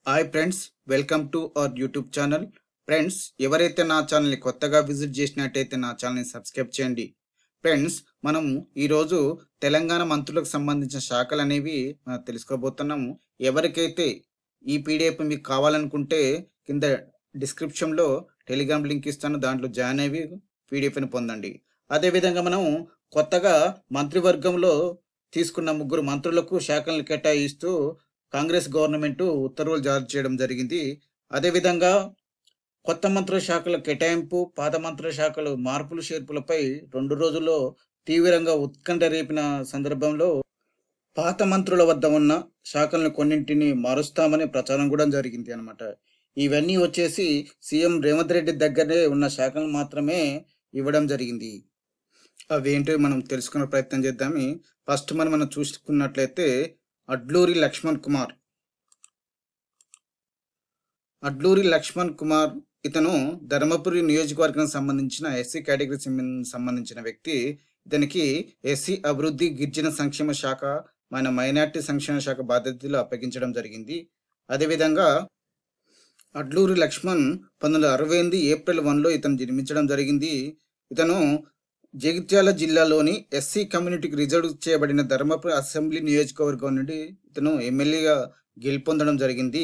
Hi friends, welcome to our YouTube channel. Friends, ఎవరైతే నా ఛానల్ని కొత్తగా విజిట్ చేసినట్టయితే నా ఛానల్ని సబ్స్క్రైబ్ చేయండి. ఫ్రెండ్స్, మనం ఈరోజు తెలంగాణ మంత్రులకు సంబంధించిన శాఖలు అనేవి తెలుసుకోబోతున్నాము. ఎవరికైతే ఈ పీడిఎఫ్ మీకు కావాలనుకుంటే కింద డిస్క్రిప్షన్లో టెలిగ్రామ్ లింక్ ఇస్తాను, దాంట్లో జాయిన్ అయ్యి పీడిఎఫ్ని పొందండి. అదేవిధంగా మనం కొత్తగా మంత్రివర్గంలో తీసుకున్న ముగ్గురు మంత్రులకు శాఖలను కేటాయిస్తూ కాంగ్రెస్ గవర్నమెంట్ ఉత్తర్వులు జారీ చేయడం జరిగింది. అదేవిధంగా కొత్త మంత్రుల శాఖల కేటాయింపు, పాత మంత్రుల శాఖలు మార్పులు చేర్పులపై 2 రోజుల్లో తీవ్రంగా ఉత్కంఠ రేపిన సందర్భంలో పాత మంత్రుల వద్ద ఉన్న శాఖలను కొన్నింటిని మారుస్తామని ప్రచారం కూడా జరిగింది అన్నమాట. ఇవన్నీ వచ్చేసి సీఎం రేవంత్ రెడ్డి దగ్గరే ఉన్న శాఖలు మాత్రమే ఇవ్వడం జరిగింది. అవేంటో మనం తెలుసుకునే ప్రయత్నం చేద్దాం. ఫస్ట్ మనం చూసుకున్నట్లయితే అడ్లూరి లక్ష్మణ్ కుమార్ ఇతను ధర్మపురి నియోజకవర్గానికి సంబంధించిన ఎస్సీ కేటగిరీ సంబంధించిన వ్యక్తి. ఇతనికి ఎస్సీ అభివృద్ధి, గిరిజన సంక్షేమ శాఖ, మైనార్టీ సంక్షేమ శాఖ బాధ్యతలు అప్పగించడం జరిగింది. అదేవిధంగా అడ్లూరి లక్ష్మణ్ 1968 ఏప్రిల్ 1లో ఇతను జన్మించడం జరిగింది. ఇతను జగిత్యాల జిల్లాలోని ఎస్సీ కమ్యూనిటీకి రిజర్వ్ చేయబడిన ధర్మపురి అసెంబ్లీ నియోజకవర్గం నుండి ఇతను ఎమ్మెల్యేగా గెలుపొందడం జరిగింది.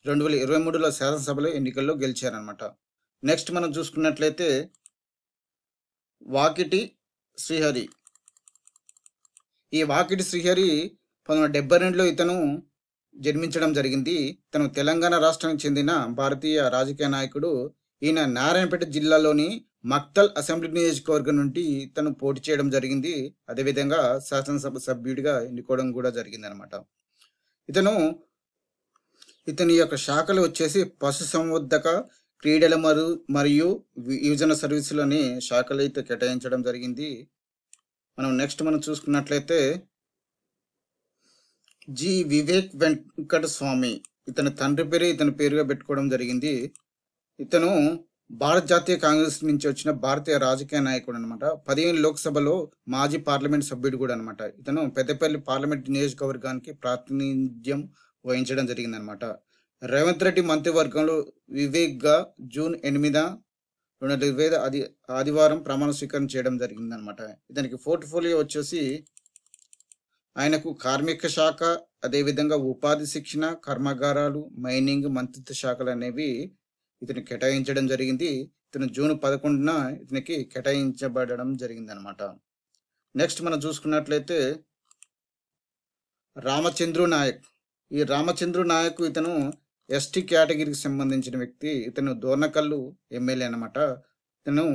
2023లో శాసనసభలో ఎన్నికల్లో గెలిచారనమాట. నెక్స్ట్ మనం చూసుకున్నట్లయితే వాకిటి శ్రీహరి. ఈ వాకిటి శ్రీహరి 1972లో ఇతను జన్మించడం జరిగింది. ఇతను తెలంగాణ రాష్ట్రానికి చెందిన భారతీయ రాజకీయ నాయకుడు. ఈయన నారాయణపేట జిల్లాలోని మక్తల్ అసెంబ్లీ నియోజకవర్గం నుండి ఇతను పోటీ చేయడం జరిగింది. అదేవిధంగా శాసనసభ సభ్యుడిగా ఎన్నుకోవడం కూడా జరిగింది అనమాట. ఇతని యొక్క శాఖలు వచ్చేసి పశుసంవర్ధక, క్రీడల మరియు యువజన సర్వీసులని శాఖలు అయితే కేటాయించడం జరిగింది. నెక్స్ట్ చూసుకున్నట్లయితే జి వివేక్ వెంకట స్వామి. ఇతని తండ్రి పేరు ఇతని పేరుగా పెట్టుకోవడం జరిగింది. ఇతను భారత జాతీయ కాంగ్రెస్ నుంచి వచ్చిన భారతీయ రాజకీయ నాయకుడు అనమాట. 15 లోక్సభలో మాజీ పార్లమెంట్ సభ్యుడు కూడా అనమాట. ఇతను పెద్దపల్లి పార్లమెంట్ నియోజకవర్గానికి ప్రాతినిధ్యం వహించడం జరిగిందనమాట. రేవంత్ రెడ్డి మంత్రివర్గంలో వివేక్గా జూన్ 8, 2020 ఆదివారం ప్రమాణ స్వీకారం చేయడం జరిగిందనమాట. ఇతనికి పోర్ట్ఫోలియో వచ్చేసి ఆయనకు కార్మిక శాఖ, అదేవిధంగా ఉపాధి శిక్షణ, కర్మాగారాలు, మైనింగ్ మంత్రిత్వ శాఖలు అనేవి ఇతను కేటాయించడం జరిగింది. ఇతను జూన్ 11న ఇతనికి కేటాయించబడడం జరిగింది అనమాట. నెక్స్ట్ మనం చూసుకున్నట్లయితే రామచంద్రు నాయక్. ఈ రామచంద్రు నాయక్ ఇతను ఎస్టీ కేటగిరీకి సంబంధించిన వ్యక్తి. ఇతను దోర్నకల్లు ఎమ్మెల్యే అనమాట. ఇతను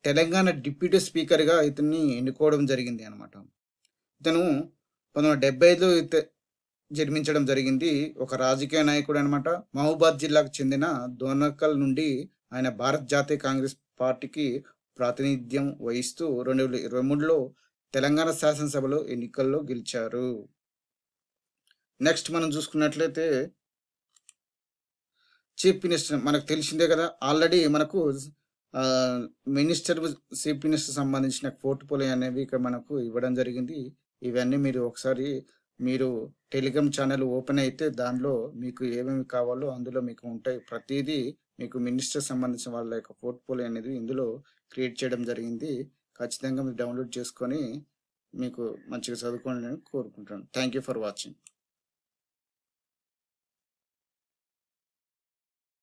తెలంగాణ డిప్యూటీ స్పీకర్గా ఇతన్ని ఎన్నుకోవడం జరిగింది అనమాట. ఇతను 1975లో జన్మించడం జరిగింది. ఒక రాజకీయ నాయకుడు అనమాట. మహబూబాద్ జిల్లాకు చెందిన దోర్నకల్ నుండి ఆయన భారత జాతీయ కాంగ్రెస్ పార్టీకి ప్రాతినిధ్యం వహిస్తూ 2023లో తెలంగాణ శాసనసభలో ఎన్నికల్లో గెలిచారు. నెక్స్ట్ మనం చూసుకున్నట్లయితే చీఫ్ మినిస్టర్. మనకు తెలిసిందే కదా, ఆల్రెడీ మనకు చీఫ్ మినిస్టర్ సంబంధించిన పోర్ట్ఫోలియో అనేవి ఇక్కడ మనకు ఇవ్వడం జరిగింది. ఇవన్నీ మీరు టెలిగ్రామ్ ఛానల్ ఓపెన్ అయితే దానిలో మీకు ఏమేమి కావాలో అందులో మీకు ఉంటాయి. ప్రతిదీ మీకు మినిస్టర్ సంబంధించిన వాళ్ళ యొక్క పోర్ట్ఫోలియో అనేది ఇందులో క్రియేట్ చేయడం జరిగింది. ఖచ్చితంగా మీరు డౌన్లోడ్ చేసుకొని మీకు మంచిగా చదువుకోవాలని కోరుకుంటాను. Thank you for watching.